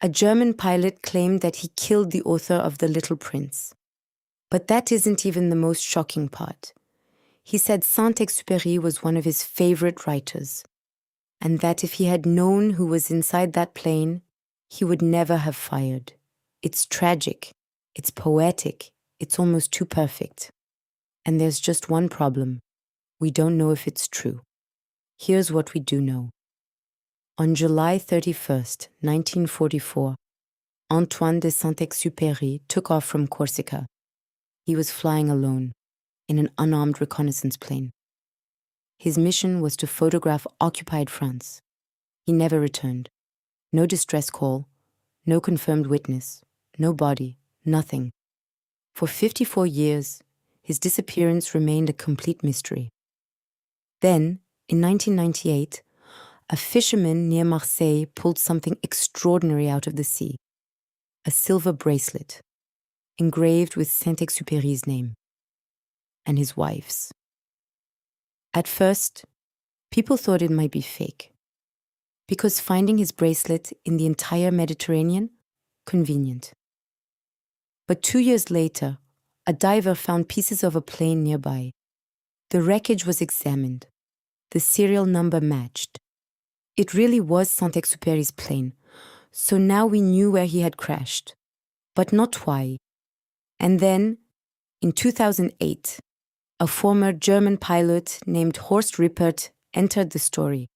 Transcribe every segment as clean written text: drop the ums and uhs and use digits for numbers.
a German pilot claimed that he killed the author of The Little Prince. But that isn't even the most shocking part. He said Saint-Exupéry was one of his favorite writers, and that if he had known who was inside that plane, he would never have fired. It's tragic, it's poetic, it's almost too perfect. And there's just one problem. We don't know if it's true. Here's what we do know. On July 31st, 1944, Antoine de Saint-Exupéry took off from Corsica. He was flying alone, in an unarmed reconnaissance plane. His mission was to photograph occupied France. He never returned. No distress call, no confirmed witness, no body, nothing. For 54 years, his disappearance remained a complete mystery. Then, in 1998, a fisherman near Marseille pulled something extraordinary out of the sea. A silver bracelet, engraved with Saint-Exupéry's name, and his wife's. At first, people thought it might be fake, because finding his bracelet in the entire Mediterranean, convenient. But 2 years later, a diver found pieces of a plane nearby. The wreckage was examined. The serial number matched. It really was Saint-Exupéry's plane, so now we knew where he had crashed, but not why. And then, in 2008, a former German pilot named Horst Rippert entered the story.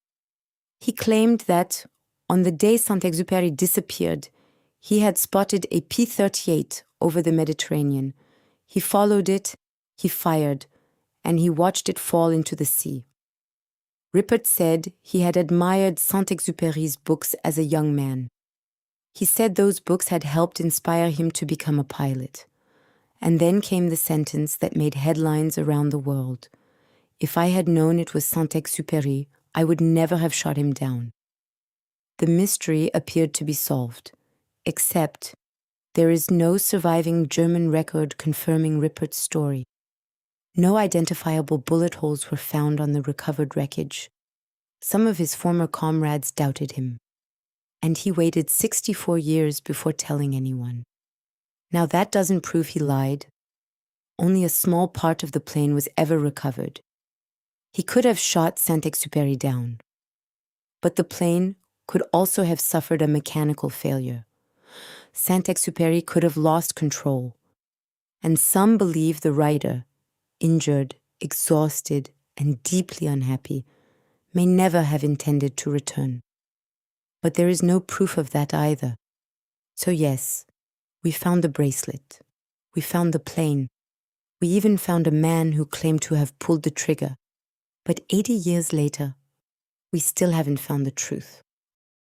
He claimed that, on the day Saint-Exupéry disappeared, he had spotted a P-38 over the Mediterranean. He followed it, he fired, and he watched it fall into the sea. Rippert said he had admired Saint-Exupéry's books as a young man. He said those books had helped inspire him to become a pilot. And then came the sentence that made headlines around the world. If I had known it was Saint-Exupéry, I would never have shot him down. The mystery appeared to be solved, except there is no surviving German record confirming Rippert's story. No identifiable bullet holes were found on the recovered wreckage. Some of his former comrades doubted him, and he waited 64 years before telling anyone. Now that doesn't prove he lied. Only a small part of the plane was ever recovered. He could have shot Saint-Exupéry down. But the plane could also have suffered a mechanical failure. Saint-Exupéry could have lost control. And some believe the writer, injured, exhausted, and deeply unhappy, may never have intended to return. But there is no proof of that either. So yes, we found the bracelet. We found the plane. We even found a man who claimed to have pulled the trigger. But 80 years later, we still haven't found the truth.